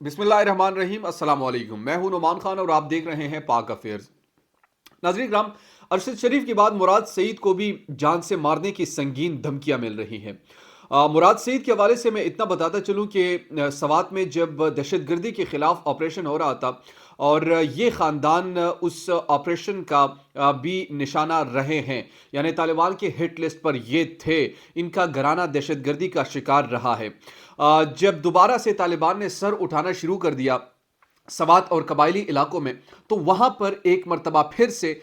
बिस्मिल्लाह रहमान रहीम अस्सलाम वालेकुम। मैं हूं नुमान खान और आप देख रहे हैं पाक अफेयर्स। नाज़रीन कराम, अरशद शरीफ के बाद मुराद सईद को भी जान से मारने की संगीन धमकियां मिल रही हैं। मुराद सईद के हवाले से मैं इतना बताता चलूं कि सवात में जब दहशतगर्दी के खिलाफ ऑपरेशन हो रहा था और ये ख़ानदान उस ऑपरेशन का भी निशाना रहे हैं, यानी तालिबान के हिट लिस्ट पर ये थे। इनका घराना दहशतगर्दी का शिकार रहा है। जब दोबारा से तालिबान ने सर उठाना शुरू कर दिया सवात और कबायली इलाकों में, तो वहां पर एक मरतबा फिर से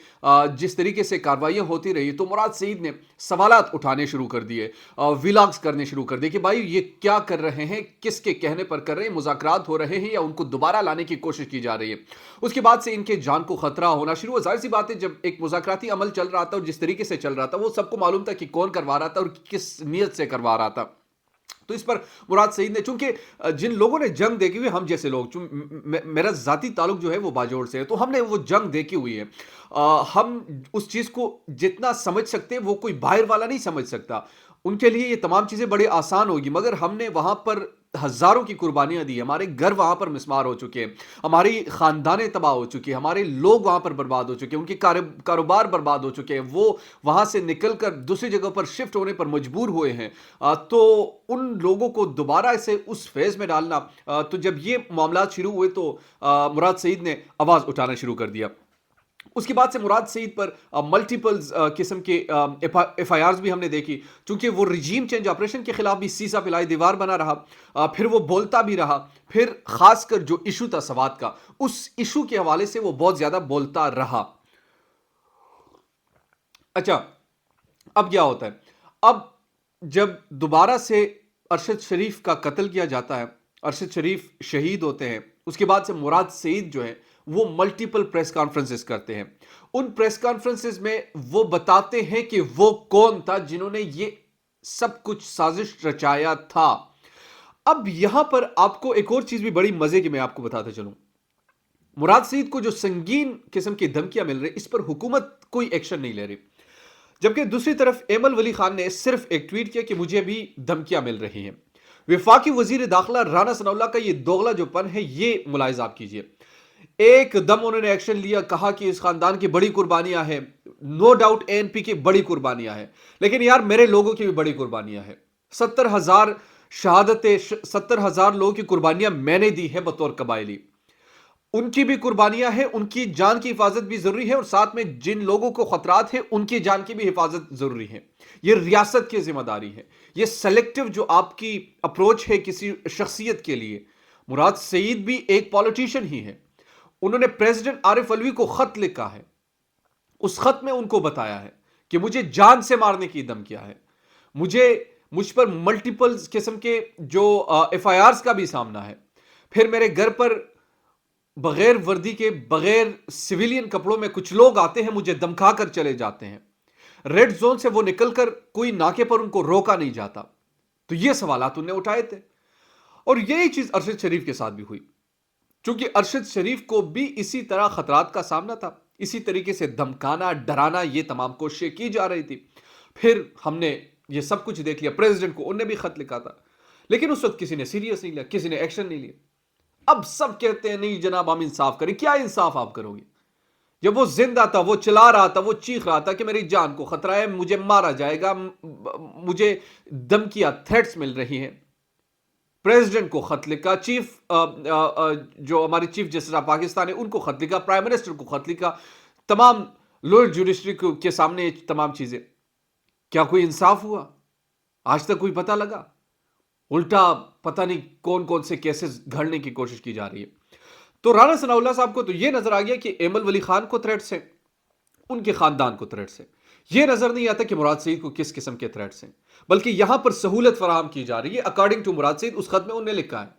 जिस तरीके से कार्रवाइयां होती रही, तो मुराद सईद ने सवालात उठाने शुरू कर दिए, विलॉग्स करने शुरू कर दिए कि भाई ये क्या कर रहे हैं, किसके कहने पर कर रहे हैं, मुज़ाकरात हो रहे हैं या उनको दोबारा लाने की कोशिश की जा रही है। उसके बाद से इनके जान को खतरा होना शुरू हुआ। जाहिर सी बात है, जब एक मुज़ाकराती अमल चल रहा था और जिस तरीके से चल रहा था, वो सबको मालूम था कि कौन करवा रहा था और किस नीयत से करवा रहा था। तो इस पर मुराद सईद ने, चूंकि जिन लोगों ने जंग देखी हुई, हम जैसे लोग, मेरा जाती ताल्लुक जो है वो बाजोड़ से है, तो हमने वो जंग देखी हुई है। हम उस चीज़ को जितना समझ सकते हैं वो कोई बाहर वाला नहीं समझ सकता। उनके लिए ये तमाम चीज़ें बड़ी आसान होगी, मगर हमने वहाँ पर हज़ारों की कुर्बानियाँ दी। हमारे घर वहाँ पर मिस्मार हो चुके हैं, हमारी ख़ानदानें तबाह हो चुकी हैं, हमारे लोग वहाँ पर बर्बाद हो चुके हैं, उनके कारोबार बर्बाद हो चुके हैं, वो वहाँ से निकल कर दूसरी जगह पर शिफ्ट होने पर मजबूर हुए हैं। तो उन लोगों को दोबारा से उस फेज में डालना, तो जब ये मामला शुरू हुए तो मुराद सईद ने आवाज उठाना शुरू कर दिया। उसके बाद से मुराद सईद पर मल्टीपल किस्म के एफ आई आर्स भी हमने देखी, चूंकि वो रिजीम चेंज ऑपरेशन के खिलाफ भी सीसा पिलाई दीवार बना रहा, फिर वो बोलता भी रहा, फिर खासकर जो इशू था सवात का, उस इशू के हवाले से वो बहुत ज्यादा बोलता रहा। अच्छा, अब क्या होता है? अब जब दोबारा से अरशद शरीफ का कत्ल किया जाता है, अरशद शरीफ शहीद होते हैं, उसके बाद से मुराद सईद जो है वो मल्टीपल प्रेस कॉन्फ्रेंसेस करते हैं। उन प्रेस कॉन्फ्रेंसेस में वो बताते हैं कि वो कौन था जिन्होंने ये सब कुछ साजिश रचाया था। अब यहां पर आपको एक और चीज भी बड़ी मजे की मैं आपको बताता चलूं। मुराद सईद को जो संगीन किस्म की धमकियां मिल रही, इस पर हुकूमत कोई एक्शन नहीं ले रही, जबकि दूसरी तरफ एमल वली खान ने सिर्फ एक ट्वीट किया कि मुझे भी धमकियां मिल रही हैं। विफाकी वजीर दाखिला राना सनाउल्लाह का ये दोगला जो पन है, ये मुलाहिजा आप कीजिए। एकदम उन्होंने एक्शन लिया, कहा कि इस खानदान की बड़ी कुर्बानियां हैं, नो डाउट एएनपी की बड़ी कुर्बानियां हैं, लेकिन यार मेरे लोगों की भी बड़ी कुर्बानियां हैं। 70,000 शहादतें, 70,000 लोगों की कुर्बानियां मैंने दी है बतौर कबायली, उनकी भी कुर्बानियां हैं, उनकी जान की हिफाजत भी जरूरी है, और साथ में जिन लोगों को खतरात है उनकी जान की भी हिफाजत जरूरी है। यह रियासत की जिम्मेदारी है। यह सेलेक्टिव जो आपकी अप्रोच है किसी शख्सियत के लिए, मुराद सईद भी एक पॉलिटिशियन ही है। उन्होंने प्रेसिडेंट आरिफ अलवी को खत लिखा है, उस खत में उनको बताया है कि मुझे जान से मारने की धमकियां है, मुझ पर मल्टीपल किस्म के जो एफ आई आर का भी सामना है, फिर मेरे घर पर बगैर वर्दी के, बगैर सिविलियन कपड़ों में कुछ लोग आते हैं, मुझे धमका कर चले जाते हैं, रेड जोन से वो निकलकर कोई नाके पर उनको रोका नहीं जाता। तो ये सवालात उन्होंने उठाए थे, और यही चीज अरशद शरीफ के साथ भी हुई, क्योंकि अरशद शरीफ को भी इसी तरह खतरात का सामना था, इसी तरीके से धमकाना, डराना, ये तमाम कोशिशें की जा रही थी। फिर हमने ये सब कुछ देख लिया, प्रेसिडेंट को उन्होंने भी खत लिखा था, लेकिन उस वक्त किसी ने सीरियस नहीं लिया, किसी ने एक्शन नहीं लिया। अब सब कहते हैं नहीं जनाब हम इंसाफ करें। क्या इंसाफ आप करोगे? जब वो जिंदा था, वो चिल्ला रहा था, वो चीख रहा था कि मेरी जान को खतरा है, मुझे मारा जाएगा, मुझे धमकियां, थ्रेट्स मिल रही हैं। प्रेसिडेंट को खत लिखा, जो हमारे चीफ जस्टिस ऑफ पाकिस्तान है उनको खत लिखा, प्राइम मिनिस्टर को खत लिखा, तमाम लोअर जुडिशरी के सामने तमाम चीजें। क्या कोई इंसाफ हुआ? आज तक कोई पता लगा? उल्टा पता नहीं कौन कौन से केसेस घड़ने की कोशिश की जा रही है। तो राणा सनाउल्लाह साहब को तो यह नजर आ गया कि एमल वली खान को थ्रेट्स है, उनके खानदान को थ्रेट्स है। यह नजर नहीं आता कि मुराद सईद को किस किस्म के थ्रेट्स हैं, बल्कि यहां पर सहूलत फराहम की जा रही है। अकॉर्डिंग टू मुराद सईद, उस खत में उन्होंने लिखा है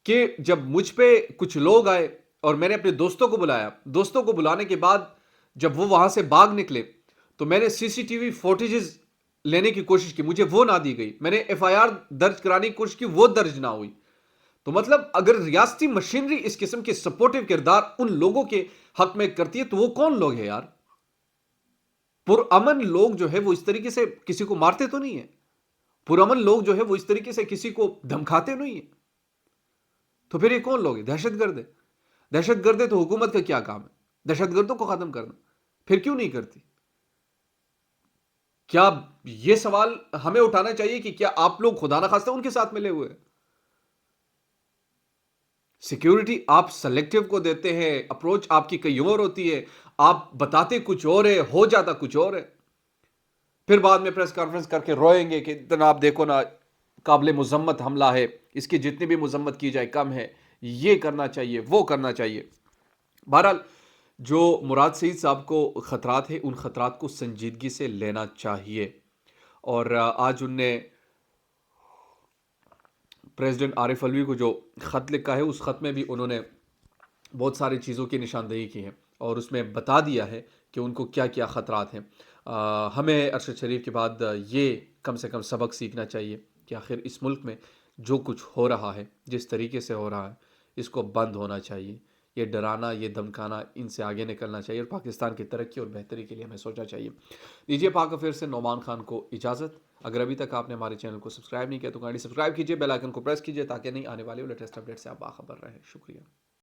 कि जब मुझ पे कुछ लोग आए और मैंने अपने दोस्तों को बुलाया, दोस्तों को बुलाने के बाद जब वो वहां से भाग निकले, तो मैंने सीसीटीवी फुटेजेस लेने की कोशिश की, मुझे वो ना दी गई। मैंने एफआईआर दर्ज कराने की कोशिश की, वो दर्ज ना हुई। तो मतलब अगर रियासती मशीनरी इस किस्म के सपोर्टिव किरदार उन लोगों के हक में करती है, तो वो कौन लोग हैं यार? पुरअमन लोग जो है वो इस तरीके से किसी को मारते तो नहीं है, पुरअमन लोग जो है वो इस तरीके से किसी को धमकाते नहीं है। تو پھر یہ کون لوگ ہیں؟ دہشت گرد ہے. دہشت گرد ہے تو حکومت کا کیا کام ہے؟ دہشت گردوں کو ختم کرنا. پھر کیوں نہیں کرتی؟ کیا یہ سوال ہمیں اٹھانا چاہیے کہ کیا آپ لوگ خدا نہ خواستہ ان کے ساتھ ملے ہوئے ہیں؟ سیکیورٹی آپ سلیکٹو کو دیتے ہیں، اپروچ آپ کی کئی اور ہوتی ہے، آپ بتاتے کچھ اور ہے، ہو جاتا کچھ اور ہے. پھر بعد میں پریس کانفرنس کر کے روئیں گے کہ جناب دیکھو نا، قابل مذمت حملہ ہے، اس کی جتنی بھی مذمت کی جائے کم ہے، یہ کرنا چاہیے، وہ کرنا چاہیے. بہرحال جو مراد سعید صاحب کو خطرات ہیں، ان خطرات کو سنجیدگی سے لینا چاہیے. اور آج ان نے پریزیڈنٹ عارف الوی کو جو خط لکھا ہے، اس خط میں بھی انہوں نے بہت ساری چیزوں کی نشاندہی کی ہے اور اس میں بتا دیا ہے کہ ان کو کیا کیا خطرات ہیں. ہمیں ارشد شریف کے بعد یہ کم سے کم سبق سیکھنا چاہیے کہ آخر اس ملک میں جو کچھ ہو رہا ہے، جس طریقے سے ہو رہا ہے، اس کو بند ہونا چاہیے. یہ ڈرانا، یہ دھمکانا، ان سے آگے نکلنا چاہیے اور پاکستان کی ترقی اور بہتری کے لیے ہمیں سوچنا چاہیے. دیجیے پاک افیئر سے نعمان خان کو اجازت. اگر ابھی تک آپ نے ہمارے چینل کو سبسکرائب نہیں کیا تو کائنڈلی سبسکرائب کیجیے، بیل آئکن کو پریس کیجیے تاکہ نہیں آنے والے لیٹسٹ اپڈیٹ سے آپ باخبر رہیں. شکریہ.